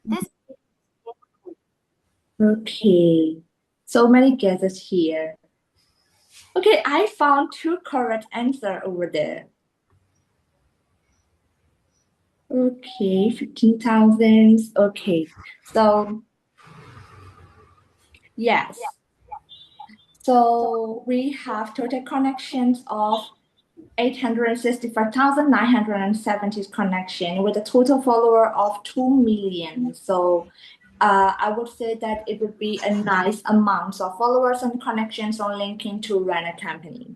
This Okay, so many guesses here. Okay, I found two correct answer over there. Okay, 15,000. Okay, so yes. So we have total connections of 865,970 connection with a total follower of 2 million. So I would say that it would be a nice amount of followers and connections on LinkedIn to run a company.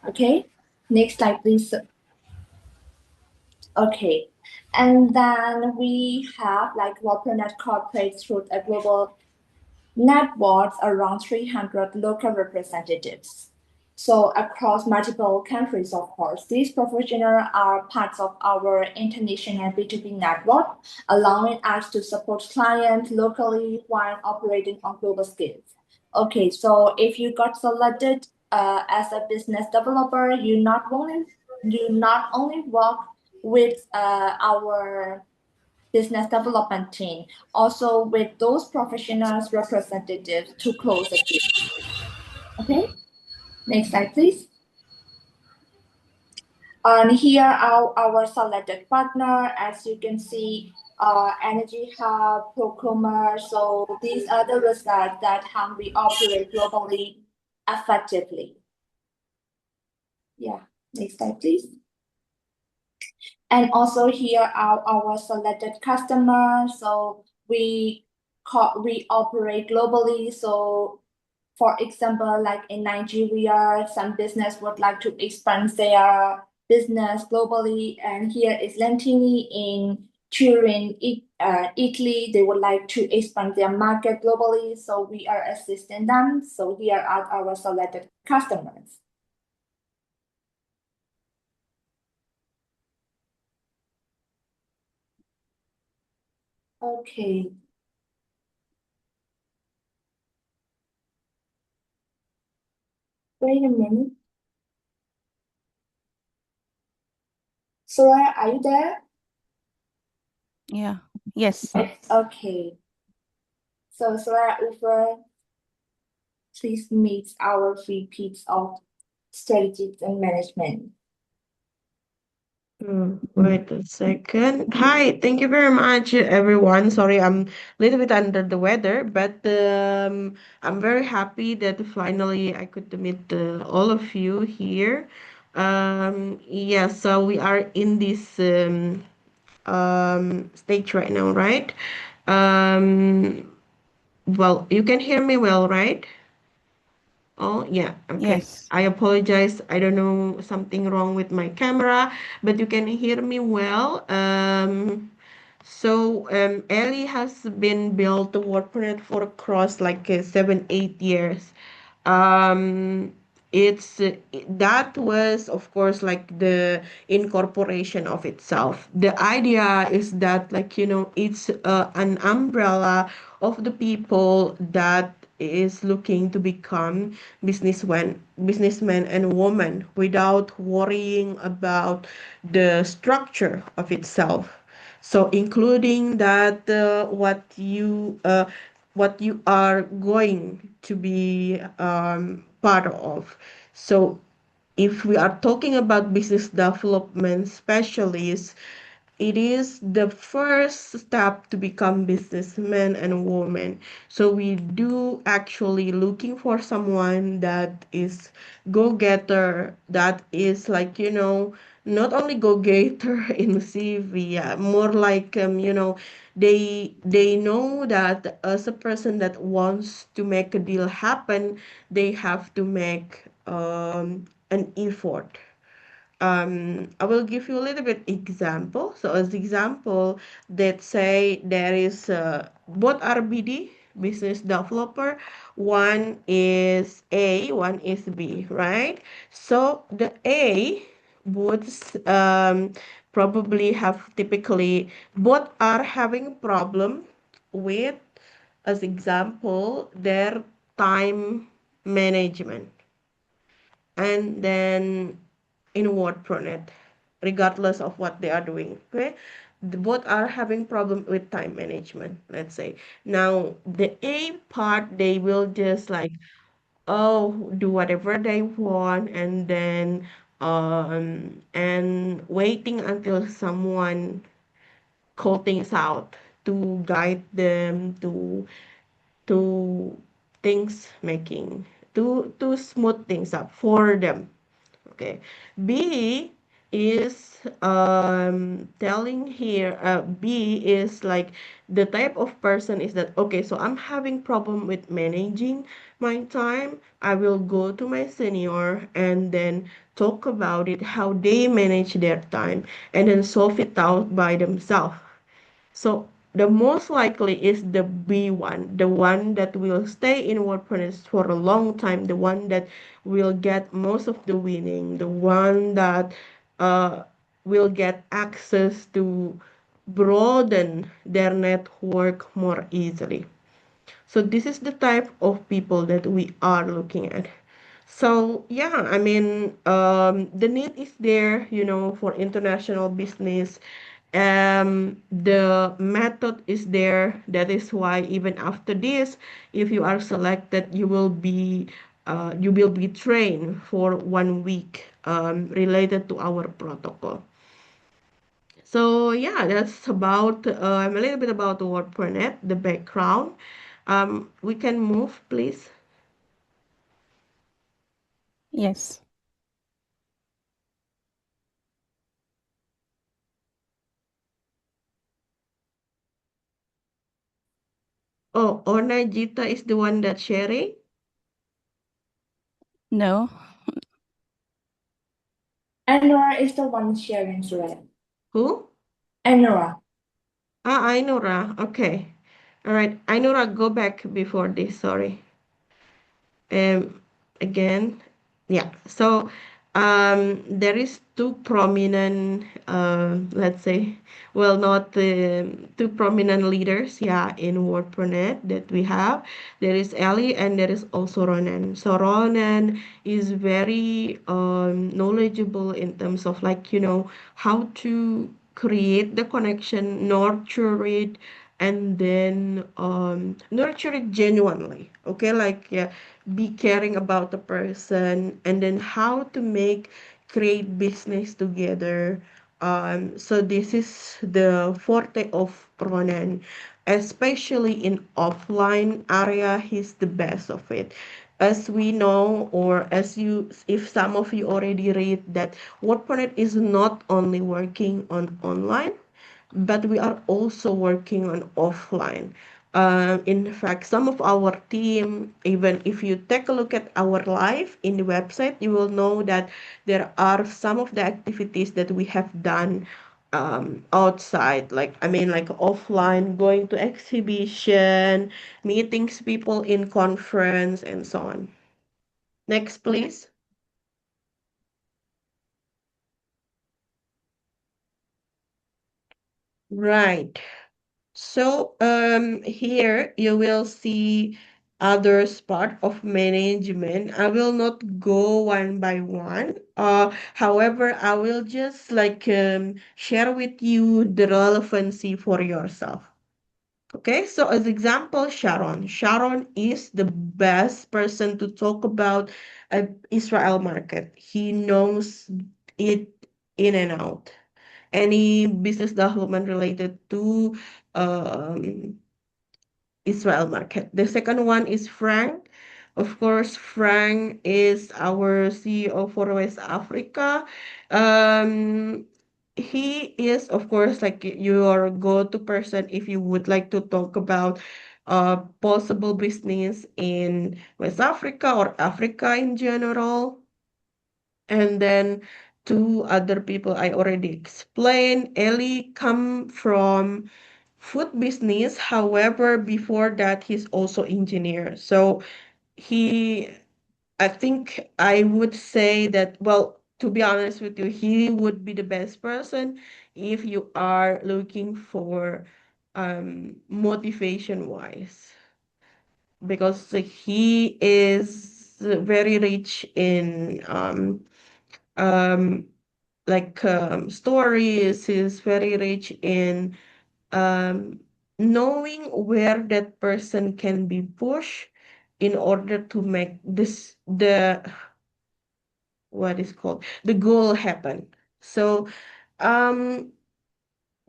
Okay, next slide, please. Okay, and then we have like WordPress corporate through a global networks around 300 local representatives. So across multiple countries, of course, these professionals are parts of our international B2B network, allowing us to support clients locally while operating on global scales. Okay, so if you got selected as a business developer, you not only work with our business development team, also with those professionals representatives to close the deal. Okay, next slide, please. And here are our selected partner, as you can see, Energy Hub, Procurement. So these are the results that how we operate globally effectively. Yeah, next slide, please. And also here are our selected customers. So we operate globally. So for example, like in Nigeria, some business would like to expand their business globally. And here is Lentini in Turin, Italy. They would like to expand their market globally. So we are assisting them. So here are our selected customers. Okay, wait a minute. Sora, are you there? Yeah. Yes. Okay. So Sora Ufer, please meet our VPs of strategies and management. Wait a second. Hi, thank you very much, everyone. Sorry, I'm a little bit under the weather, but I'm very happy that finally I could meet all of you here. Yeah, so we are in this stage right now, right? Um, well, you can hear me well, right? Oh, yeah. Okay. Yes. I apologize. I don't know something wrong with my camera, but you can hear me well. Ellie has been built to WordPress for across like 7, 8 years. Um, it's that was of course like the incorporation of itself. The idea is that like it's an umbrella of the people that is looking to become businessmen and women without worrying about the structure of itself, so including that what you are going to be part of. So if we are talking about business development specialists, it is the first step to become businessmen and women. So we do actually looking for someone that is go-getter, that is like, not only go-getter in CV, more like, they know that as a person that wants to make a deal happen, they have to make an effort. I will give you a little bit example. So as example, let's say there is both RBD, business developer. One is A, one is B, right? So the A would probably have typically both are having problem with, as example, their time management, and then in WordPronet, regardless of what they are doing. Okay. both are having problem with time management, let's say. Now the A part, they will just like, oh, do whatever they want, and then and waiting until someone call things out to guide them to things making, to smooth things up for them. Okay. B is telling here, B is like the type of person is that, okay, so I'm having problem with managing my time. I will go to my senior and then talk about it, how they manage their time, and then solve it out by themselves. So the most likely is the B one, the one that will stay in WordPress for a long time, the one that will get most of the winning, the one that uh, will get access to broaden their network more easily. So this is the type of people that we are looking at. So yeah, I mean, the need is there, for international business. The method is there. That is why even after this, if you are selected, you will be trained for 1 week, related to our protocol. So yeah, that's about a little bit about the WordPress, the background. We can move, please. Yes. Oh, Onajita is the one that's sharing. No. Anora is the one sharing thread. Who? Anora. Ah, Ainura. Okay. All right. Ainura, go back before this. Sorry. um Again, yeah. So there is two prominent, let's say, well, not two prominent leaders, yeah, in WordPress that we have. There is Ellie and there is also Ronan. So Ronan is very knowledgeable in terms of, like, how to create the connection, nurture it, and then nurture it genuinely. Okay, like, yeah, be caring about the person, and then how to create business together. So this is the forte of Ronan, especially in offline area. He's the best of it. As we know, or as you, if some of you already read that, WordPress is not only working on online, but we are also working on offline. In fact, some of our team, even if you take a look at our live in the website, you will know that there are some of the activities that we have done outside, like, I mean, like offline, going to exhibition, meetings, people in conference, and so on. Next, please. Right. So here you will see others part of management. I will not go one by one. However, I will just like share with you the relevancy for yourself. Okay, so as example, Sharon. Sharon is the best person to talk about Israel market. He knows it in and out. Any business development related to um, Israel market. The second one is Frank. Of course, Frank is our CEO for West Africa. Um, he is, of course, like your go-to person if you would like to talk about possible business in West Africa or Africa in general. And then two other people I already explained. Ellie come from food business. However, before that, he's also engineer. So he, I think I would say that, well, to be honest with you, he would be the best person if you are looking for motivation wise, because he is very rich in um like stories. He's very rich in um, knowing where that person can be pushed in order to make this the what is called the goal happen. So um,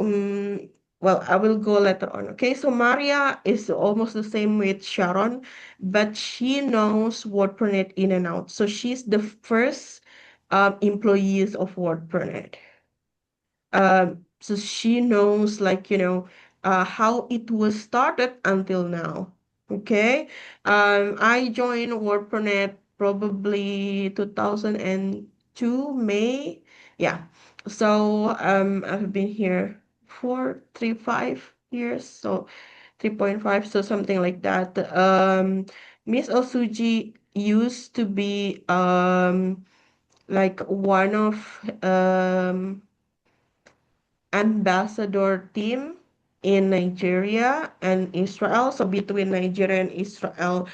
um well, I will go later on. Okay, so Maria is almost the same with Sharon, but she knows WordPernet in and out. So she's the first employees of WordPernet. So she knows, like, how it was started until now. Okay. I joined WordPernet probably 2002 May. Yeah. So I've been here for 5 years, so 3.5, so something like that. Miss Osuji used to be like one of ambassador team in Nigeria and Israel. So between Nigeria and Israel,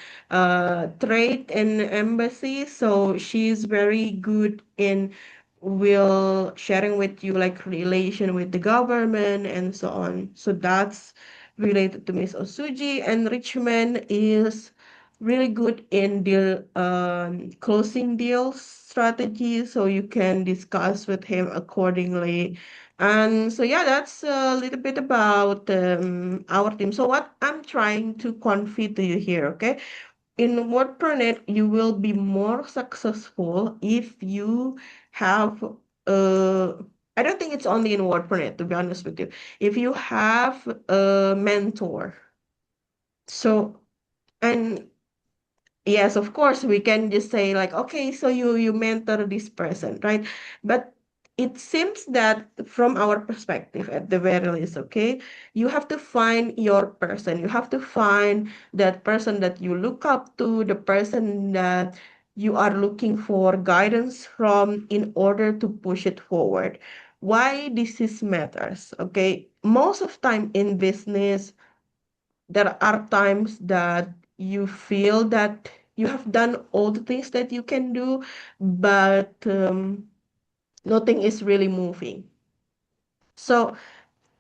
trade and embassy. So she's very good in will sharing with you like relation with the government and so on. So that's related to Miss Osuji. And Richmond is really good in deal closing deals strategy. So you can discuss with him accordingly, and so, yeah, that's a little bit about our team. So, what I'm trying to convey to you here, okay? In WordPernet, you will be more successful if you have, uh, I don't think it's only in WordPernet, to be honest with you. If you have a mentor. So, and yes, of course, we can just say like, okay, so you mentor this person, right? But it seems that from our perspective, at the very least, okay, you have to find your person. You have to find that person that you look up to, the person that you are looking for guidance from in order to push it forward. Why this is matters, okay? Most of time in business, there are times that you feel that you have done all the things that you can do, but nothing is really moving. So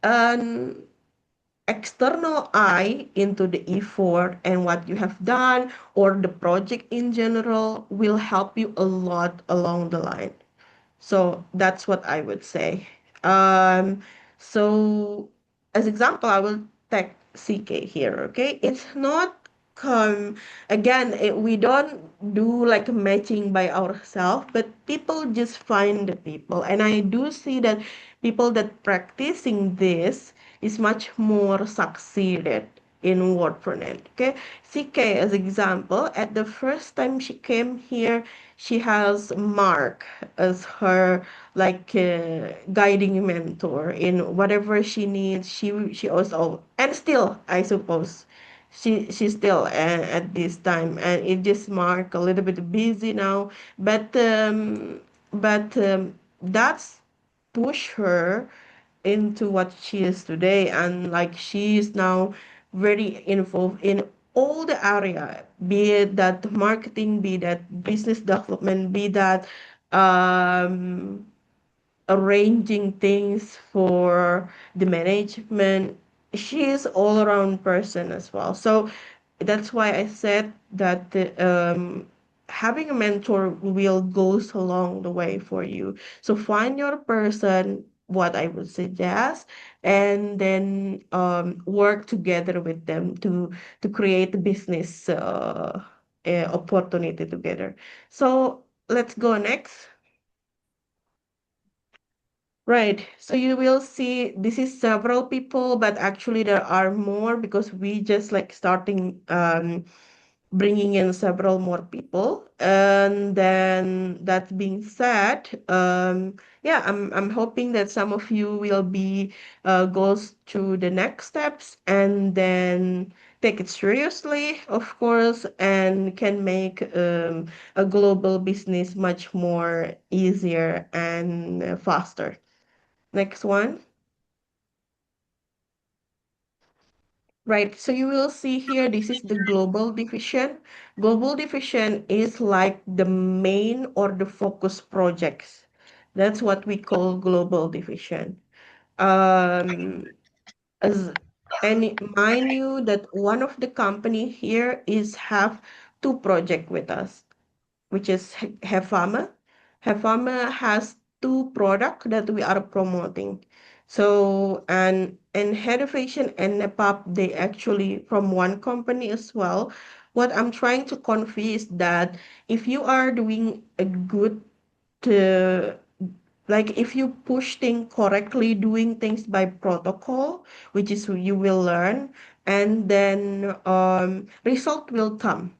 an external eye into the effort and what you have done or the project in general will help you a lot along the line. So that's what I would say. Um, so as example, I will take CK here. Okay, it's not again. We don't do like matching by ourselves, but people just find the people, and I do see that people that practicing this is much more succeeded in WordPress. Okay, CK as example, at the first time she came here, she has Mark as her like guiding mentor in whatever she needs. She also, and still I suppose she's still at this time, and it just Mark a little bit busy now, but that's push her into what she is today, and like she is now very involved in all the area, be it that marketing, be that business development, be that um arranging things for the management. She is all around person as well. So that's why I said that having a mentor will goes along the way for you. So find your person, what I would suggest, and then work together with them to create a business opportunity together. So let's go next. Right. So you will see this is several people, but actually there are more because we just like starting bringing in several more people. And then that being said, yeah, I'm hoping that some of you will be goes to the next steps and then take it seriously, of course, and can make a global business much more easier and faster. Next one. Right, so you will see here, this is the global division. Global division is like the main or the focus projects That's what we call global division. Um, as and mind you that one of the company here is have two project with us, which is Hefama. Hefama has two product that we are promoting. So and Hedifation and Nepap, they actually from one company as well. What I'm trying to convey is that if you are doing a good to like if you push things correctly, doing things by protocol, which is you will learn, and then result will come,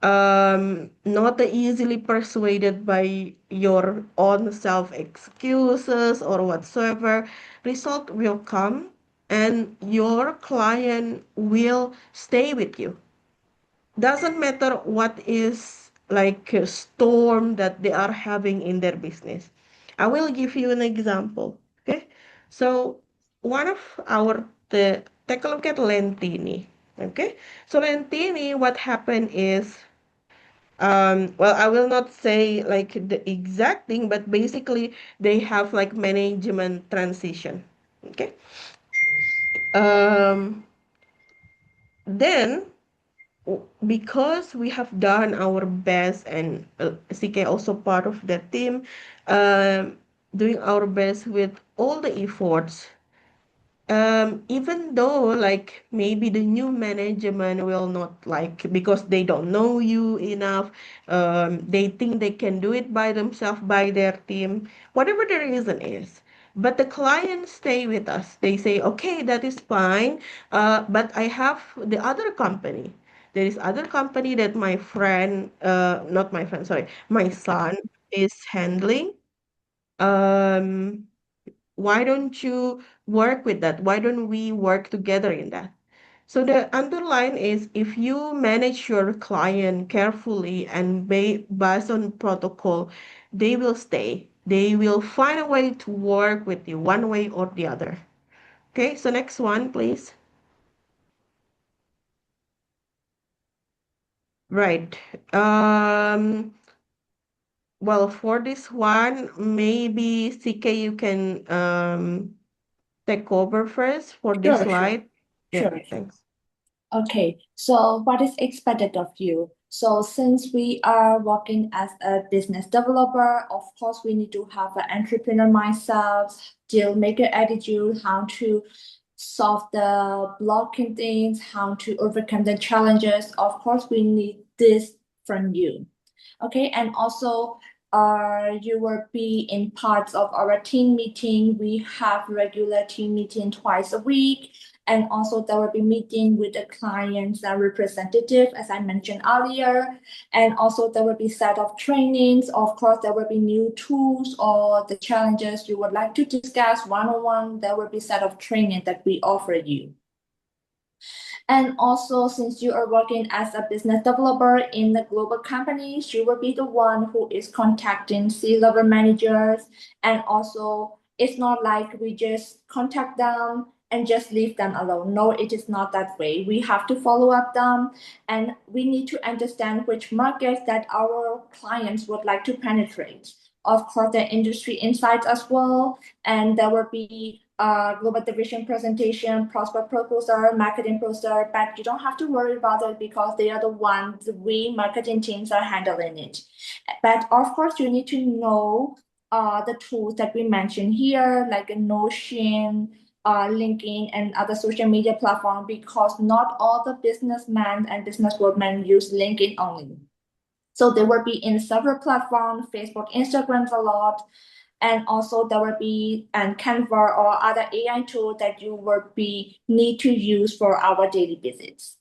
not easily persuaded by your own self excuses or whatsoever. Result will come and your client will stay with you. Doesn't matter what is like a storm that they are having in their business. I will give you an example. Okay. So one of our take a look at Lentini. Okay. So Lentini, what happened is well, I will not say like the exact thing, but basically they have like management transition. Okay. Um, then because we have done our best and CK also part of that team, doing our best with all the efforts. Even though like maybe the new management will not like because they don't know you enough, they think they can do it by themselves, by their team, whatever the reason is. But the clients stay with us. They say, okay, that is fine. But I have the other company. There is other company that my friend, not my friend, sorry, my son is handling. Um, why don't you work with that? Why don't we work together in that? So the underline is if you manage your client carefully and based on protocol, they will stay. They will find a way to work with you one way or the other. Okay, so next one, please. Right. Um, well, for this one, maybe CK, you can take over first for this Sure, sure, slide. Yeah, sure. thanks. Okay, so what is expected of you? So since we are working as a business developer, of course, we need to have an entrepreneur mindset, deal maker attitude, how to solve the blocking things, how to overcome the challenges. Of course, we need this from you. Okay, and also you will be in parts of our team meeting. We have regular team meeting twice a week, and also there will be meeting with the clients and representative, as I mentioned earlier, and also there will be set of trainings. Of course, there will be new tools or the challenges you would like to discuss one-on-one. There will be set of training that we offer you. And also, since you are working as a business developer in the global companies, you will be the one who is contacting C-level managers. And also, it's not like we just contact them and just leave them alone. No, it is not that way. We have to follow up them, and we need to understand which markets that our clients would like to penetrate. Of course, the industry insights as well, and there will be global division presentation, prospect proposal, marketing poster, but you don't have to worry about it because they are the ones we marketing teams are handling it. But of course, you need to know the tools that we mentioned here, like Notion, LinkedIn, and other social media platform, because not all the businessmen and businesswomen use LinkedIn only. So they will be in several platforms, Facebook, Instagram a lot, and also there will be and Canva or other AI tool that you will be need to use for our daily visits.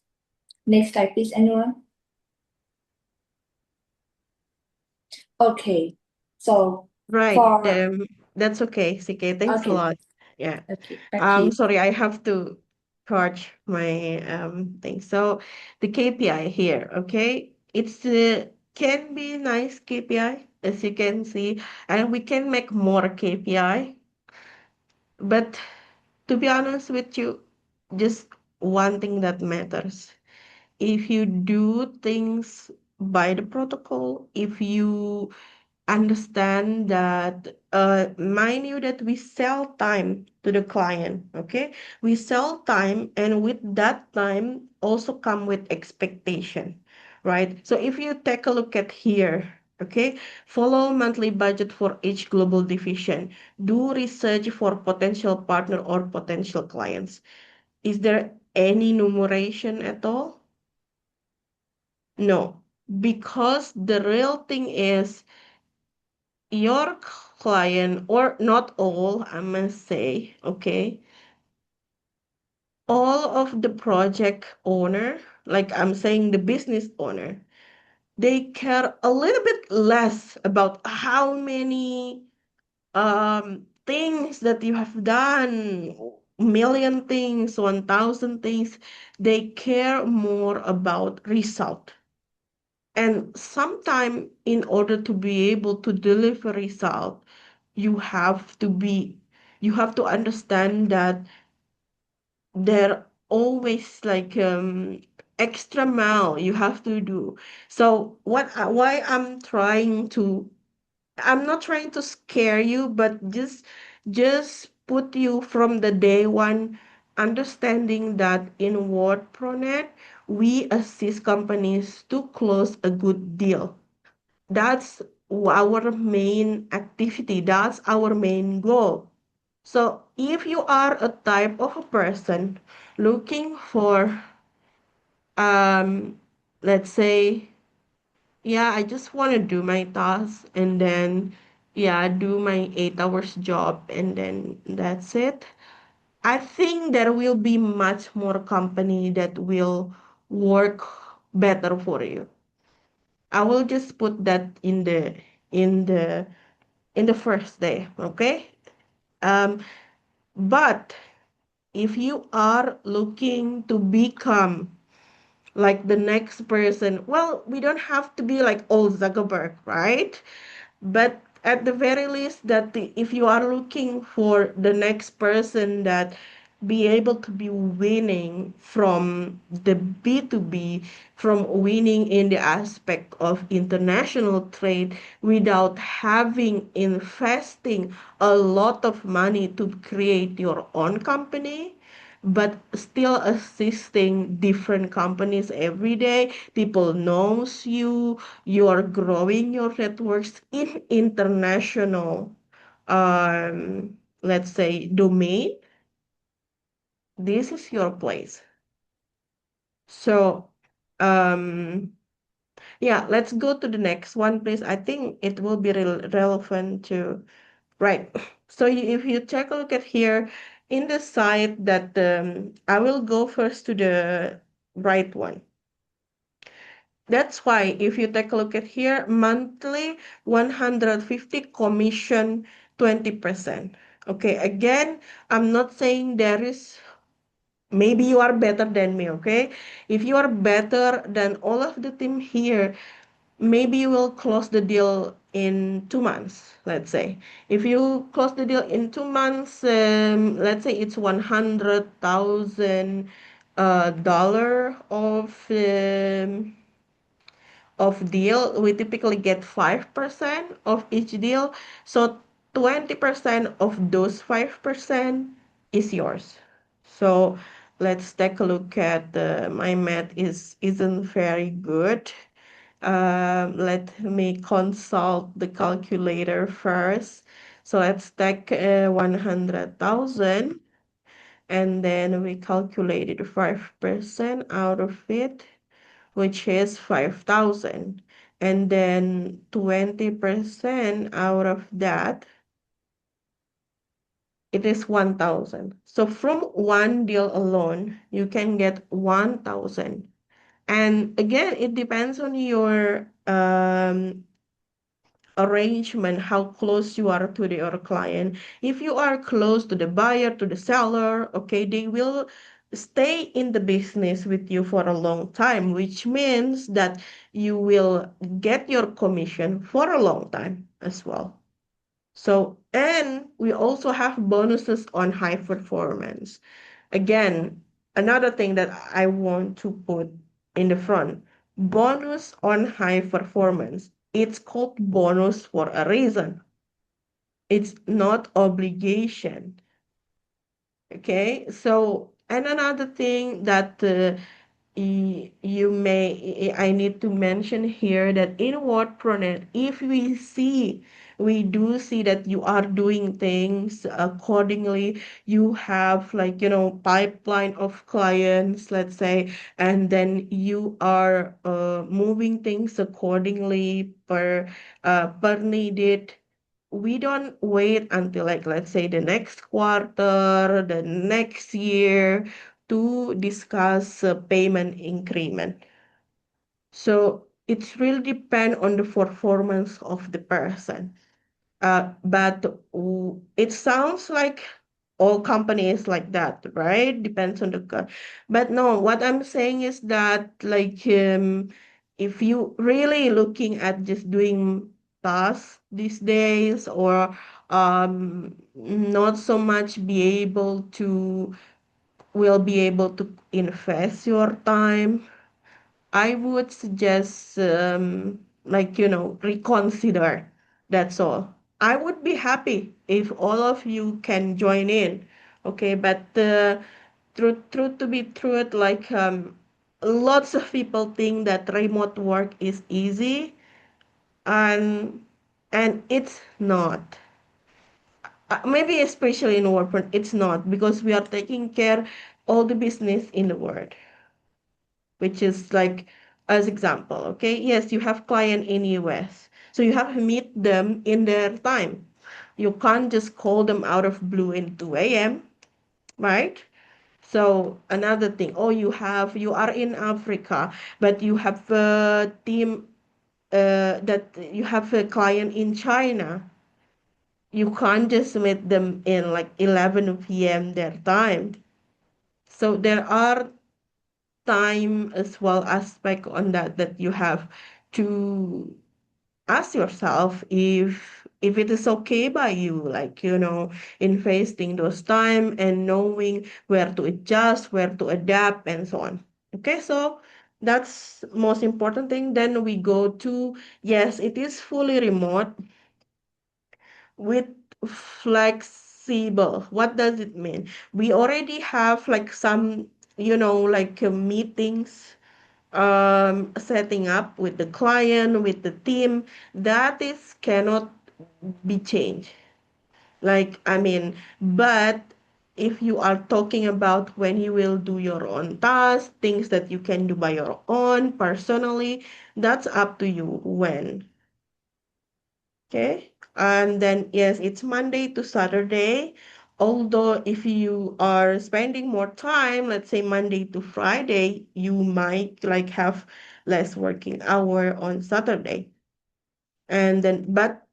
Next slide, please, anyone. Okay, so Right. for That's okay, CK. Thanks a okay, lot. Yeah. okay, back to you. Sorry, I have to charge my thing. So the KPI here, okay? It's can be nice KPI as you can see, and we can make more KPI. But to be honest with you, just one thing that matters. If you do things by the protocol, if you understand that, mind you, that we sell time to the client, okay? We sell time, and with that time also come with expectation, right? So if you take a look at here, okay, follow monthly budget for each global division, do research for potential partner or potential clients. Is there any numeration at all? No, because the real thing is your client, or not all, I must say, okay, all of the project owner, like I'm saying, the business owner, they care a little bit less about how many things that you have done, million things, 1,000 things. They care more about result. And sometime, in order to be able to deliver result, you have to be, you have to understand that there always like extra mile you have to do. So why I'm not trying to scare you, but just put you from the day one, understanding that in WordPronet we assist companies to close a good deal. That's our main activity. That's our main goal. So if you are a type of a person looking for, um, let's say, yeah, I just want to do my task and then, yeah, do my 8 hours job and then that's it. I think there will be much more company that will work better for you. I will just put that in the in the first day, okay? Um, but if you are looking to become like the next person, well, we don't have to be like old Zuckerberg, right? But at the very least, if you are looking for the next person that be able to be winning from the B2B, from winning in the aspect of international trade without having investing a lot of money to create your own company, but still assisting different companies every day. People knows you. You are growing your networks in international, let's say, domain. This is your place. So, um, yeah, let's go to the next one, please. I think it will be relevant to, right. So if you take a look at here in the site that, I will go first to the right one. That's why if you take a look at here, monthly 150 commission 20%. Okay, again, I'm not saying there is, maybe you are better than me, okay? If you are better than all of the team here, maybe you will close the deal in 2 months, let's say. If you close the deal in 2 months, let's say it's 100,000 dollar of deal. We typically get 5% of each deal. So 20% of those 5% is yours. So let's take a look at, my math isn't very good. Let me consult the calculator first. So let's take 100,000 and then we calculated 5% out of it, which is 5,000. And then 20% out of that, it is 1,000. So from one deal alone, you can get 1,000. And again, it depends on your arrangement, how close you are to your client. If you are close to the buyer, to the seller, okay, they will stay in the business with you for a long time, which means that you will get your commission for a long time as well. So, and we also have bonuses on high performance. Again, another thing that I want to put in the front, bonus on high performance. It's called bonus for a reason. It's not obligation. Okay, so and another thing that I need to mention here that in WordPronet, if we do see that you are doing things accordingly, you have like, pipeline of clients, let's say, and then you are moving things accordingly per needed. We don't wait until, like, let's say, the next quarter, the next year to discuss payment increment. So it's really depend on the performance of the person. But it sounds like all companies like that, right? Depends on the but no, what I'm saying is that, like, if you really looking at just doing tasks these days, or not so much will be able to invest your time, I would suggest, like, reconsider. That's all. I would be happy if all of you can join in. Okay, but truth to be truth, like, lots of people think that remote work is easy, and it's not. Maybe especially in work, it's not, because we are taking care all the business in the world, which is like, as example, okay, yes, you have client in US, so you have to meet them in their time. You can't just call them out of blue in 2 a.m., right? So another thing, oh, you are in Africa, but you have a team, that you have a client in China. You can't just meet them in like 11 p.m. their time. So there are time as well aspect on that you have to ask yourself if it is okay by you, like, investing those time and knowing where to adjust, where to adapt, and so on. Okay, so that's most important thing. Then we go to, yes, it is fully remote with flexible. What does it mean? We already have like some, like, meetings, setting up with the client, with the team, that is cannot be changed. Like, I mean, but if you are talking about when you will do your own tasks, things that you can do by your own personally, that's up to you when. Okay. And then, yes, it's Monday to Saturday. Although if you are spending more time, let's say Monday to Friday, you might like have less working hour on Saturday. And then, but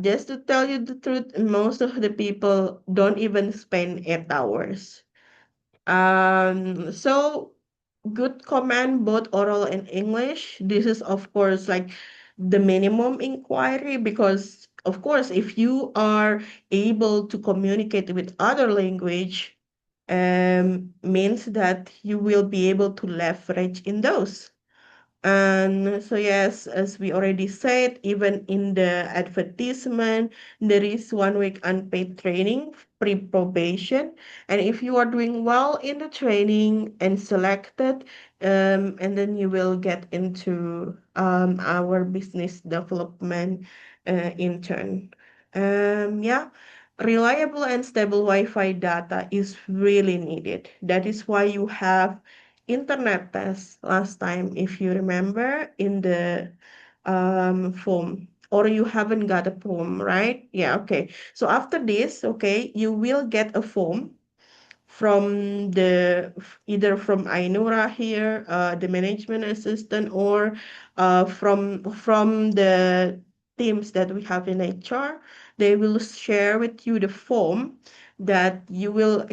just to tell you the truth, most of the people don't even spend 8 hours. So good command, both oral and English. This is, of course, like the minimum inquiry, because, of course, if you are able to communicate with other language, means that you will be able to leverage in those. And so, yes, as we already said, even in the advertisement, there is 1 week unpaid training, pre-probation. And if you are doing well in the training and selected, and then you will get into our business development intern. Yeah, reliable and stable Wi-Fi data is really needed. That is why you have internet test last time, if you remember, in the form, or you haven't got a form, right? Yeah, okay. So after this, okay, you will get a form from either from Ainura here, the management assistant, or from the teams that we have in HR. They will share with you the form that you will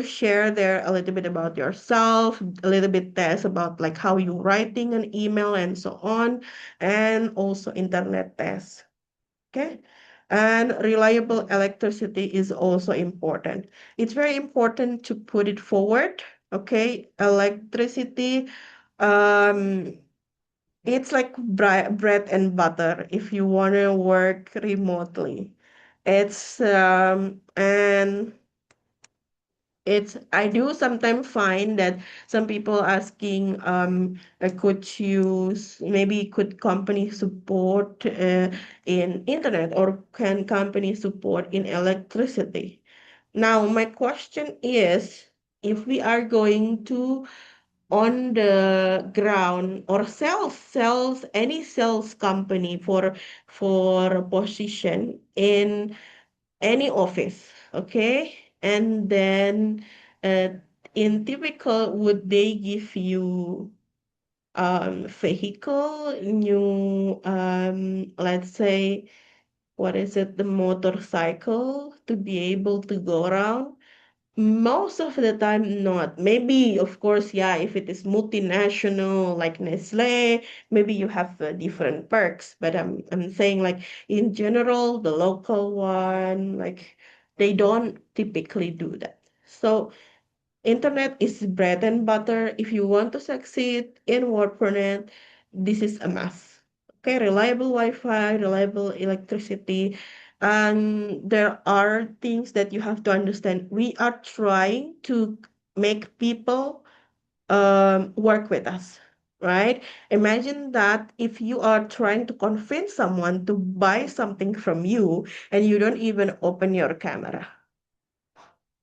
share there a little bit about yourself, a little bit test about like how you writing an email and so on, and also internet test. Okay. And reliable electricity is also important. It's very important to put it forward. Okay. Electricity, um, it's like bread and butter if you want to work remotely. It's and it's I do sometimes find that some people asking could use maybe could company support in internet or can company support in electricity. Now my question is, if we are going to on the ground or sales any sales company for a position in any office, okay? And then uh, in typical, would they give you vehicle, new let's say, what is it, the motorcycle to be able to go around? Most of the time, not. Maybe, of course, yeah, if it is multinational like Nestle, maybe you have different perks. But I'm saying like in general, the local one, like they don't typically do that. So internet is bread and butter. If you want to succeed in WordPress, this is a must. Okay, reliable Wi-Fi, reliable electricity. And there are things that you have to understand. We are trying to make people work with us, right? Imagine that if you are trying to convince someone to buy something from you and you don't even open your camera,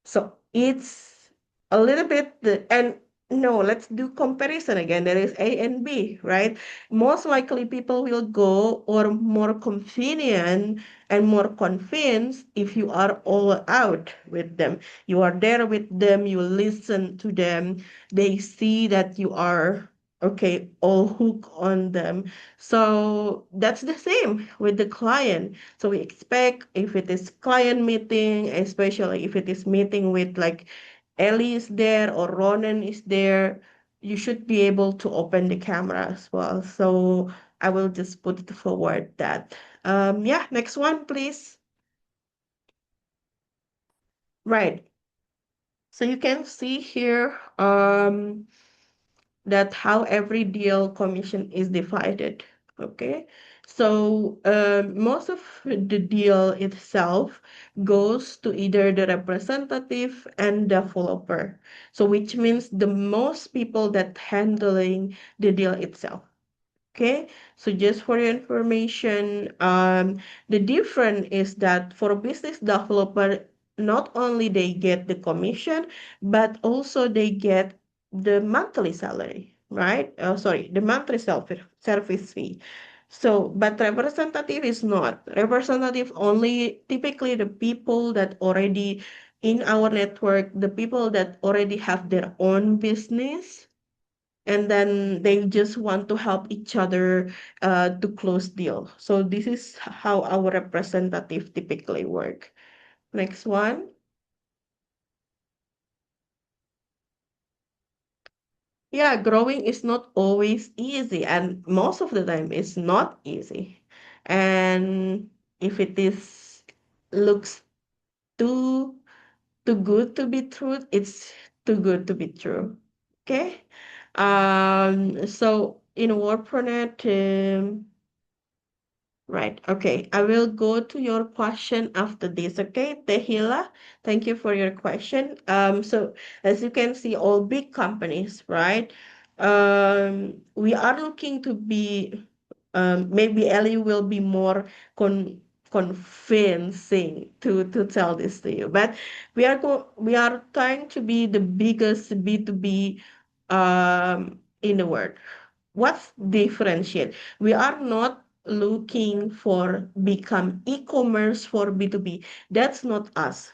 so it's a little bit and no, let's do comparison again. There is A and B, right? Most likely people will go or more convenient and more convinced if you are all out with them. You are there with them, you listen to them, they see that you are okay, all hook on them. So that's the same with the client. So we expect if it is client meeting, especially if it is meeting with like Ellie is there or Ronan is there, you should be able to open the camera as well. So I will just put it forward that. Yeah, next one, please. Right. So you can see here that how every deal commission is divided. Okay, so most of the deal itself goes to either the representative and developer. So which means the most people that handling the deal itself. Okay, so just for your information, the difference is that for a business developer, not only they get the commission, but also they get the monthly salary, right? Sorry, the monthly service fee. So, but representative is not. Representative only typically the people that already in our network, the people that already have their own business and then they just want to help each other to close deal. So this is how our representative typically work. Next one. Yeah, growing is not always easy, and most of the time it's not easy. And if it is looks too too good to be true, it's too good to be true. Okay. So in WordPress, right. Okay. I will go to your question after this. Okay, Tehila, thank you for your question. So as you can see, all big companies, right? We are looking to be, maybe Ellie will be more convincing to tell this to you. But we are trying to be the biggest B2B in the world. What's differentiate? We are not looking for become e-commerce for B2B. That's not us.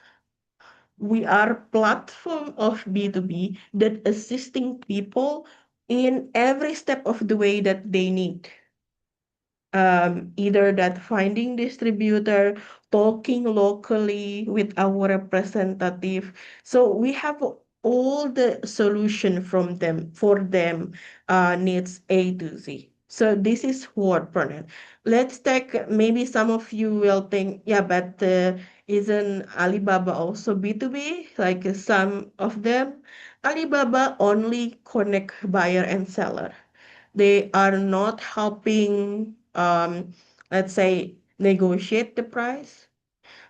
We are platform of B2B that assisting people in every step of the way that they need, either that finding distributor, talking locally with our representative. So we have all the solution from them for them needs A to Z. So this is WordPress. Let's take maybe some of you will think, yeah, but isn't Alibaba also B2B? Like some of them, Alibaba only connect buyer and seller. They are not helping, let's say, negotiate the price.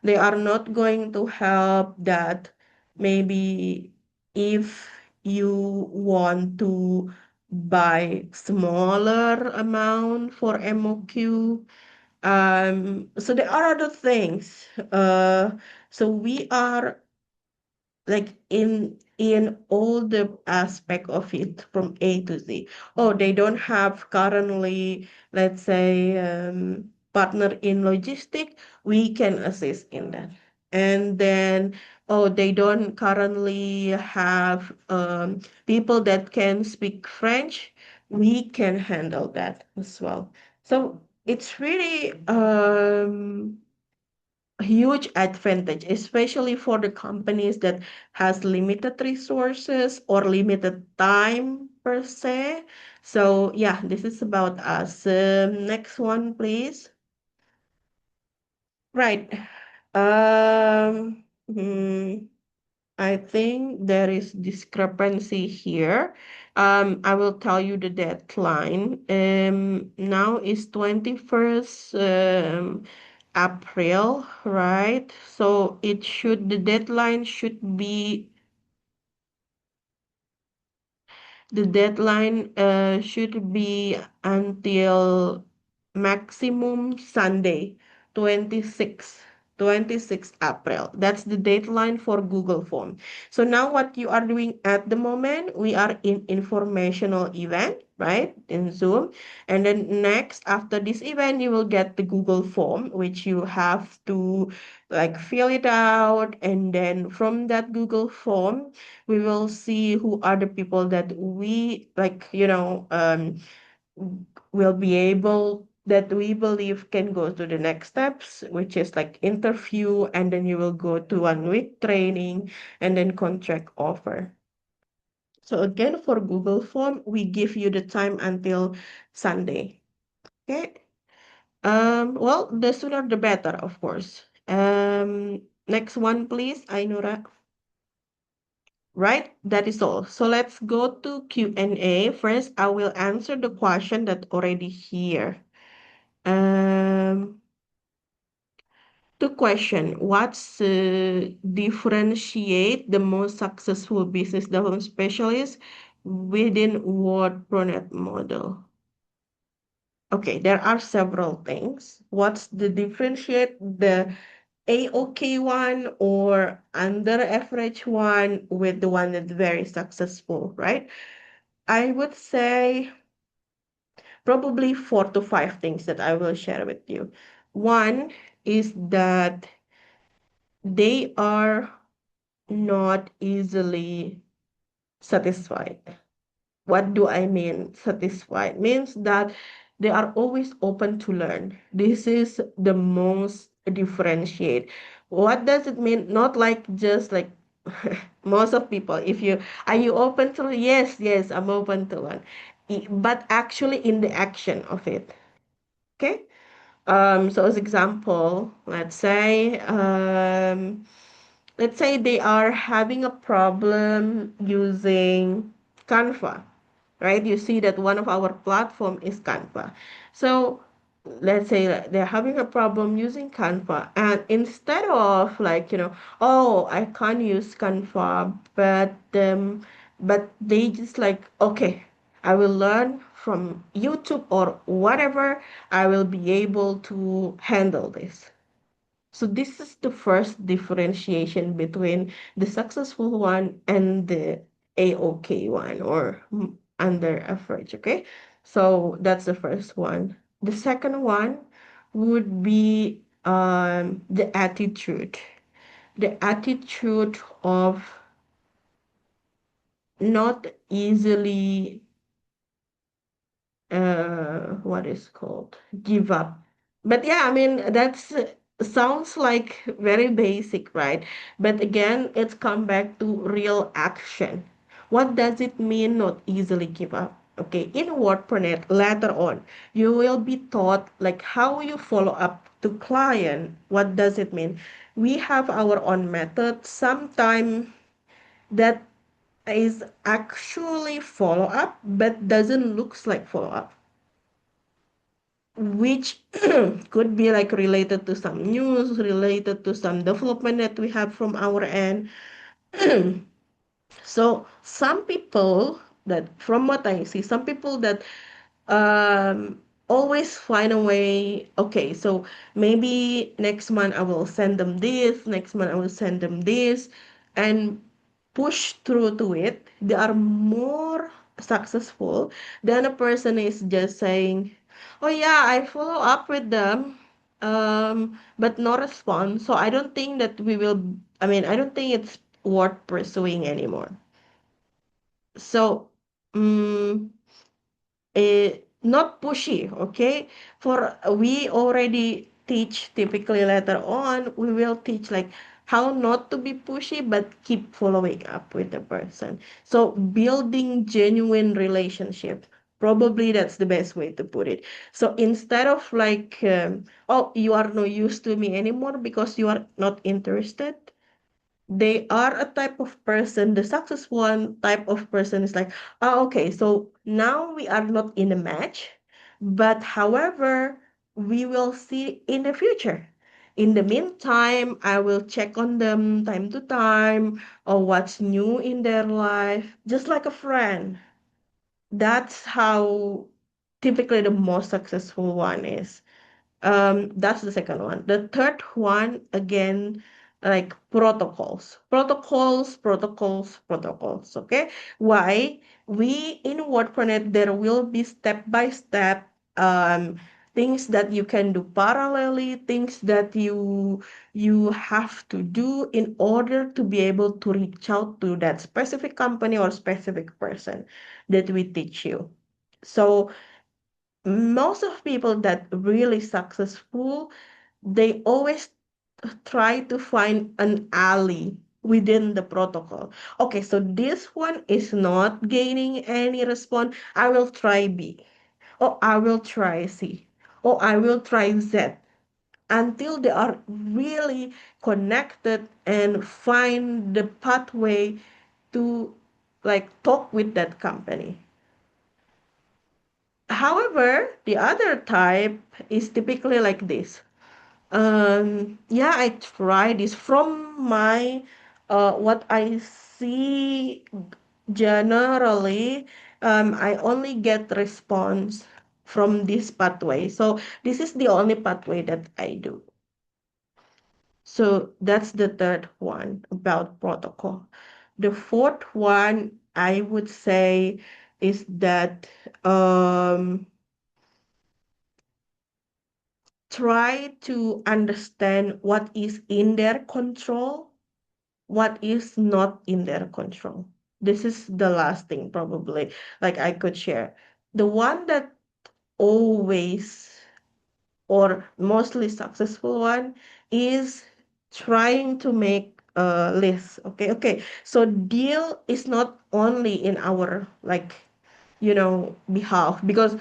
They are not going to help that maybe if you want to buy smaller amount for MOQ. So there are other things. So we are like in all the aspect of it from A to Z. Oh, they don't have currently, let's say, partner in logistic, we can assist in that. And then, oh, they don't currently have people that can speak French, we can handle that as well. So it's really huge advantage, especially for the companies that has limited resources or limited time per se. So yeah, this is about us. Next one, please. Right. Um, hmm, I think there is discrepancy here. I will tell you the deadline. Now is 21st April, right? So the deadline should be should be until maximum Sunday, 26, 26 April. That's the deadline for Google Form. So now what you are doing at the moment, we are in informational event, right? In Zoom. And then next, after this event, you will get the Google Form, which you have to like fill it out. And then from that Google Form, we will see who are the people that we like, will be able that we believe can go to the next steps, which is like interview, and then you will go to 1 week training and then contract offer. So again, for Google Form, we give you the time until Sunday. Okay. Well, the sooner the better, of course. Next one, please, Ainura. Right? That is all. So let's go to Q&A. First, I will answer the question that already here. Um, the question, what's differentiate the most successful business development specialist within WordPronet model? Okay, there are several things. What's the differentiate the AOK one or under average one with the one that's very successful, right? I would say probably 4 to 5 things that I will share with you. One is that they are not easily satisfied. What do I mean satisfied? Means that they are always open to learn. This is the most differentiate. What does it mean? Not like just like most of people. If you are you open to yes, yes, I'm open to learn. But actually in the action of it. Okay. So as example, let's say they are having a problem using Canva, right? You see that one of our platform is Canva. So let's say that they're having a problem using Canva, and instead of like, oh, I can't use Canva, but they just like, okay, I will learn from YouTube or whatever, I will be able to handle this. So this is the first differentiation between the successful one and the AOK one or under average, okay? So that's the first one. The second one would be the attitude. The attitude of not easily what is called give up. But yeah, I mean that's sounds like very basic, right? But again, it's come back to real action. What does it mean not easily give up? Okay, in WordPress later on you will be taught like how you follow up to client. What does it mean? We have our own method. Sometime that is actually follow up, but doesn't looks like follow up, which could be like related to some news, related to some development that we have from our end. So some people that, from what I see, some people that always find a way. Okay, so maybe next month I will send them this, next month I will send them this, and push through to it. They are more successful than a person is just saying, oh yeah, I follow up with them, but no response. So I don't think that we will, I mean, I don't think it's worth pursuing anymore. So, um, not pushy, okay? For we already teach typically later on, we will teach like how not to be pushy, but keep following up with the person. So building genuine relationship. Probably that's the best way to put it. So instead of like, oh, you are no use to me anymore because you are not interested, they are a type of person, the success one type of person is like, oh, okay, so now we are not in a match, but however, we will see in the future. In the meantime, I will check on them time to time or what's new in their life, just like a friend. That's how typically the most successful one is. That's the second one. The third one, again, like protocols. Okay. Why? We in WordPress, there will be step by step things that you can do parallelly, things that you have to do in order to be able to reach out to that specific company or specific person that we teach you. So most of people that really successful, they always try to find an ally within the protocol. Okay, so this one is not gaining any response. I will try B. Or I will try C. Or I will try Z until they are really connected and find the pathway to like talk with that company. However, the other type is typically like this. Yeah, I tried this from my what I see generally. I only get response from this pathway. So this is the only pathway that I do. So that's the third one about protocol. The fourth one I would say is that try to understand what is in their control, what is not in their control. This is the last thing probably like I could share. The one that always or mostly successful one is trying to make a list. Okay, okay. So deal is not only in our like behalf, because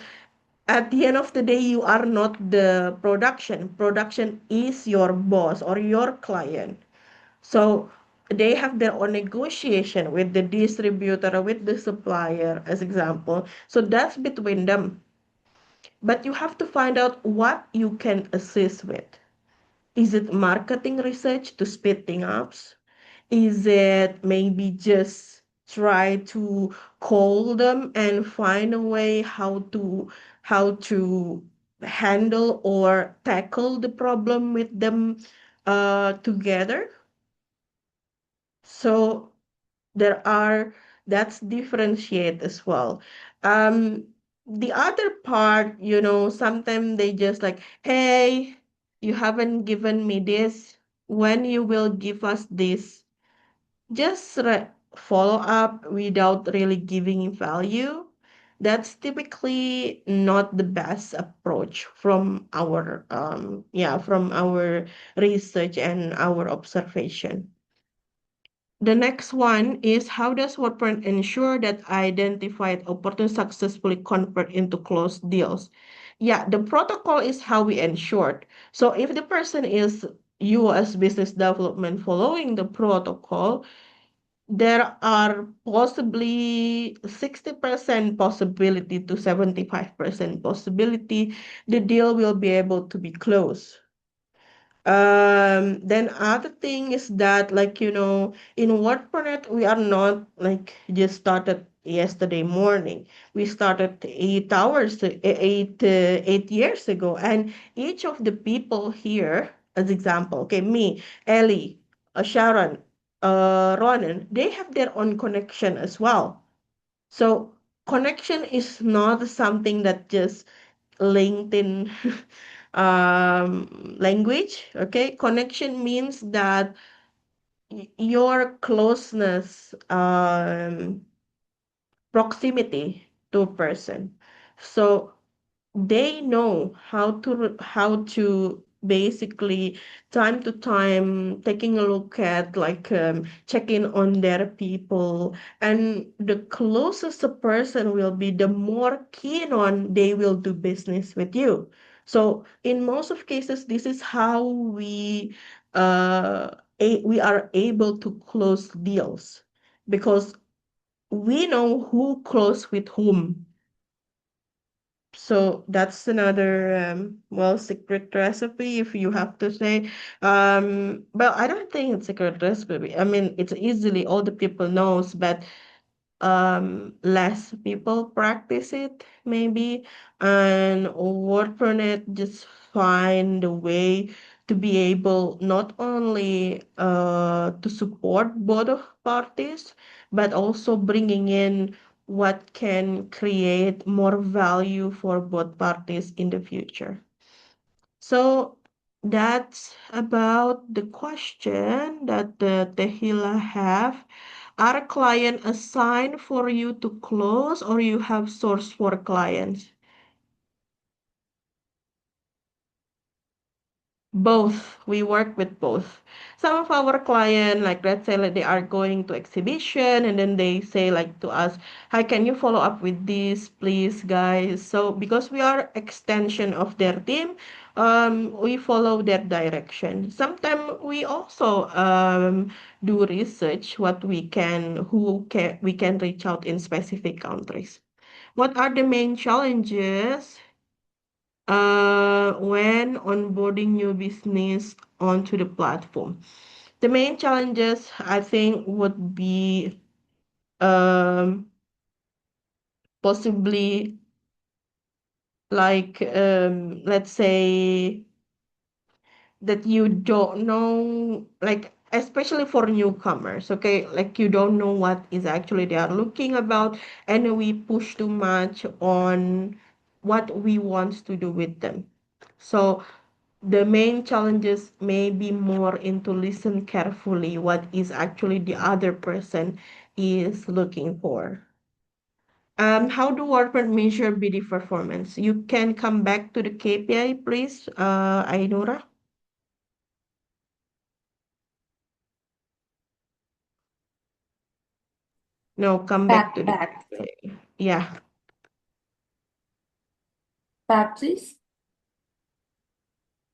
at the end of the day you are not the production is your boss or your client. So they have their own negotiation with the distributor or with the supplier as example, so that's between them, but you have to find out what you can assist with. Is it marketing research to speed things up? Is it maybe just try to call them and find a way how to handle or tackle the problem with them together? So there are that's differentiate as well. Um, the other part, sometimes they just like, hey, you haven't given me this. When you will give us this? Just follow up without really giving value. That's typically not the best approach from our from our research and our observation. The next one is, how does WordPress ensure that identified opportunities successfully convert into closed deals? Yeah, the protocol is how we ensure. So if the person is you as business development following the protocol, there are possibly 60% possibility to 75% possibility the deal will be able to be closed. Then other thing is that, like, in WordPress, we are not like just started yesterday morning. We started 8 hours, 8 years ago, and each of the people here, as example, okay, me, Ellie, Sharon, Ronan, they have their own connection as well. So connection is not something that just LinkedIn language. Okay, connection means that your closeness, proximity to a person. So they know how to basically time to time taking a look at, like, checking on their people, and the closest a person will be, the more keen on they will do business with you. So in most of cases, this is how we are able to close deals, because we know who close with whom. So that's another, well, secret recipe, if you have to say. Well, I don't think it's secret recipe. I mean, it's easily all the people knows, but less people practice it maybe, and work on it, just find a way to be able not only to support both of parties, but also bringing in what can create more value for both parties in the future. So that's about the question that the Tehila have. Are client assigned for you to close, or you have source for clients? Both. We work with both. Some of our client, like, let's say, like, they are going to exhibition, and then they say, like, to us, "Hi, can you follow up with this, please, guys?" So because we are extension of their team, we follow their direction. Sometimes we also do research what we can reach out in specific countries. What are the main challenges when onboarding new business onto the platform? The main challenges, I think, would be possibly, like, let's say that you don't know, like, especially for newcomers, okay, like, you don't know what is actually they are looking about, and we push too much on what we want to do with them. So the main challenges may be more into listen carefully what is actually the other person is looking for. How do WordPress measure BD performance? You can come back to the KPI, please, Ainura. No, come back to Back, the back, KPI. Yeah, back, please.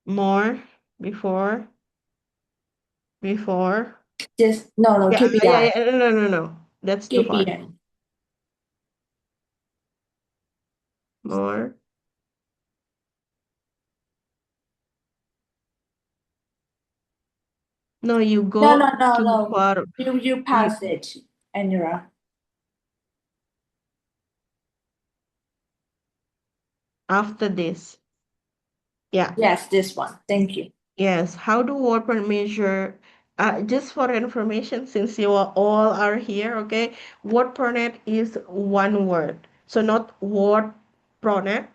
more, before, before. Just no, no, Yeah, yeah, KPI, yeah. No, no, no, no. That's too far. KPI. More. No, you No, no, go no, too no. far. You You pass it, Anura. after this. Yeah. Yes, this one. Thank you. Yes, how do WordPress measure? Just for information, since you all are here, okay? WordPronet is one word, so not WordPronet,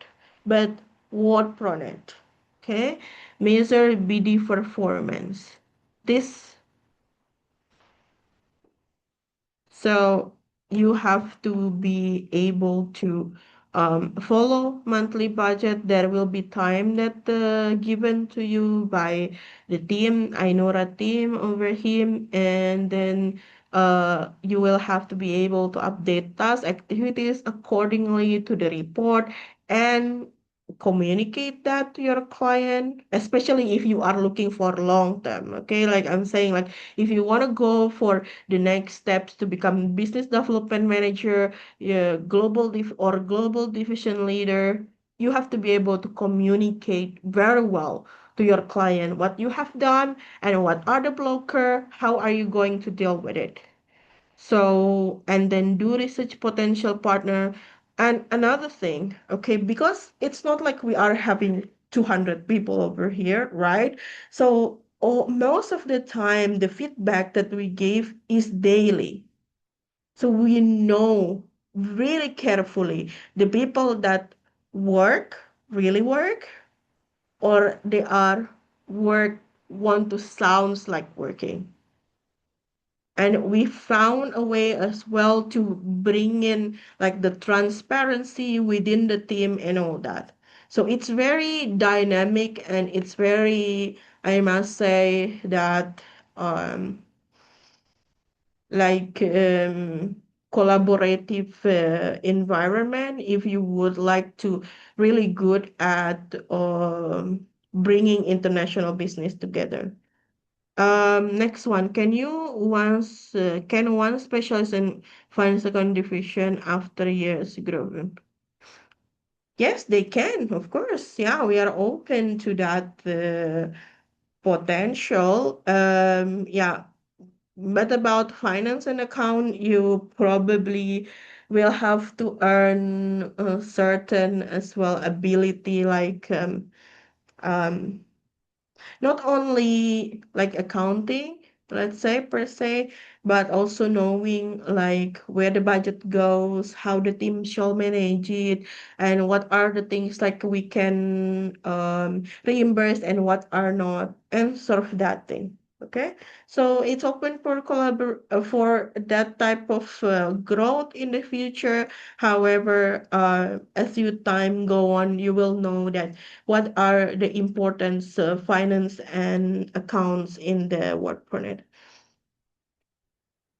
but WordPronet. Okay, measure BD performance. This So you have to be able to follow monthly budget. There will be time that given to you by the team, Ainora team over him, and then you will have to be able to update task activities accordingly to the report, and communicate that to your client, especially if you are looking for long term. Okay, like I'm saying, like if you want to go for the next steps to become business development manager, yeah, global division leader, you have to be able to communicate very well to your client what you have done and what are the blocker, how are you going to deal with it. So, and then do research potential partner. And another thing, okay, because it's not like we are having 200 people over here, right? So, most of the time, the feedback that we give is daily. So we know really carefully the people that work, really work, or they are work want to sounds like working. And we found a way as well to bring in like the transparency within the team and all that. So it's very dynamic and it's very, I must say that um like collaborative environment if you would like to really good at bringing international business together. Next one. Can one specialize in find second division after years growing? Yes, they can, of course. Yeah, we are open to that potential. Yeah, but about finance and account, you probably will have to earn a certain as well ability, like um not only like accounting, let's say per se, but also knowing like where the budget goes, how the team shall manage it, and what are the things like we can reimburse and what are not, and sort of that thing. Okay, so it's open for for that type of growth in the future. However, as you time go on, you will know that what are the importance of finance and accounts in the work permit.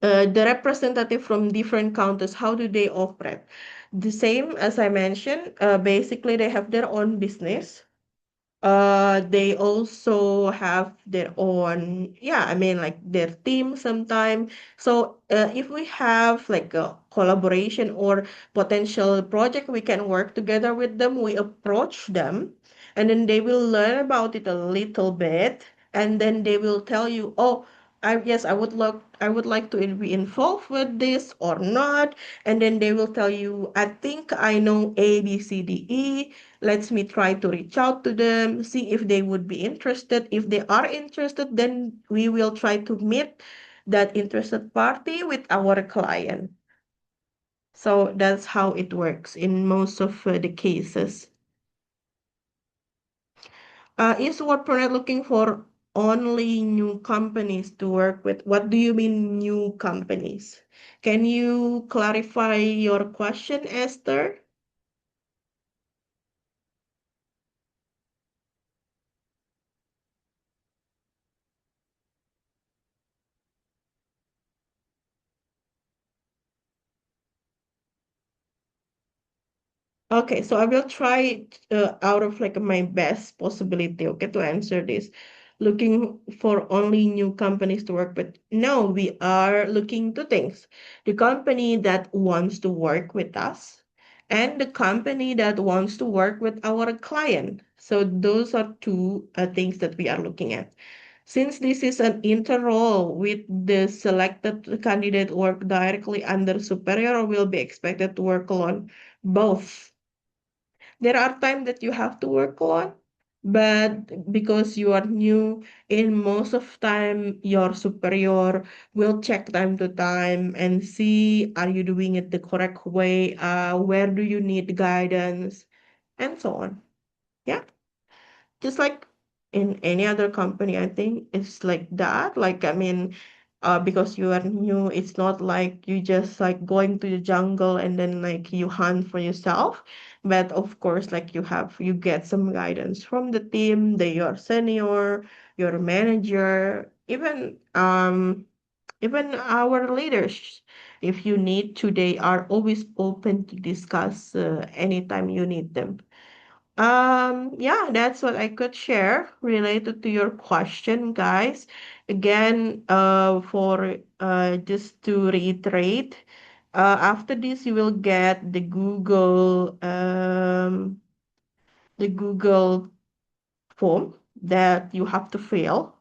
The representative from different countries, how do they operate? The same as I mentioned, basically they have their own business. They also have their own, yeah, I mean, like their team sometime. So, if we have like a collaboration or potential project, we can work together with them. We approach them, and then they will learn about it a little bit, and then they will tell you, oh, yes, I would like to be involved with this or not. And then they will tell you, I think I know A, B, C, D, E. Let me try to reach out to them, see if they would be interested. If they are interested, then we will try to meet that interested party with our client. So that's how it works in most of the cases. Is WordPress looking for only new companies to work with? What do you mean new companies? Can you clarify your question, Esther? Okay, so I will try it out of like my best possibility, okay, to answer this. Looking for only new companies to work with. No, we are looking to things. The company that wants to work with us and the company that wants to work with our client. So those are two things that we are looking at. Since this is an inter-role with the selected candidate work directly under superior or will be expected to work alone both. There are times that you have to work on, but because you are new, in most of time your superior will check time to time and see are you doing it the correct way, where do you need guidance, and so on. Yeah, just like in any other company, I think it's like that. Like, I mean, because you are new, it's not like you just like going to the jungle and then like you hunt for yourself. But of course, like you get some guidance from the team, your senior, your manager, even our leaders. If you need to, they are always open to discuss anytime you need them. Yeah, that's what I could share related to your question, guys. Again, for just to reiterate, after this you will get the Google form that you have to fill.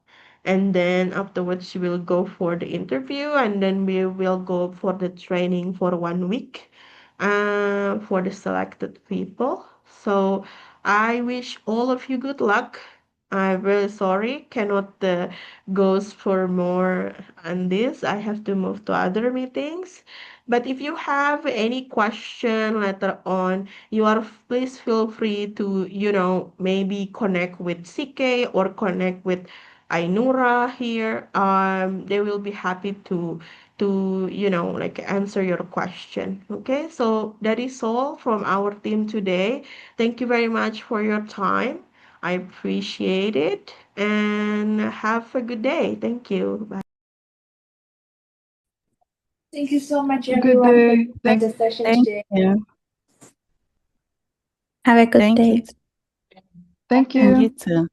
And then afterwards, you will go for the interview, and then we will go for the training for 1 week for the selected people. So I wish all of you good luck. I'm really sorry, cannot goes for more on this. I have to move to other meetings. But if you have any question later on, you are please feel free to, maybe connect with CK or connect with Ainura here. They will be happy to like answer your question. Okay, so that is all from our team today. Thank you very much for your time. I appreciate it and have a good day. Thank you. Bye. Thank you so much, Have a good everyone, for day. joining the session Thank today. you. Have a good Thank day. you. Thank And you. you too.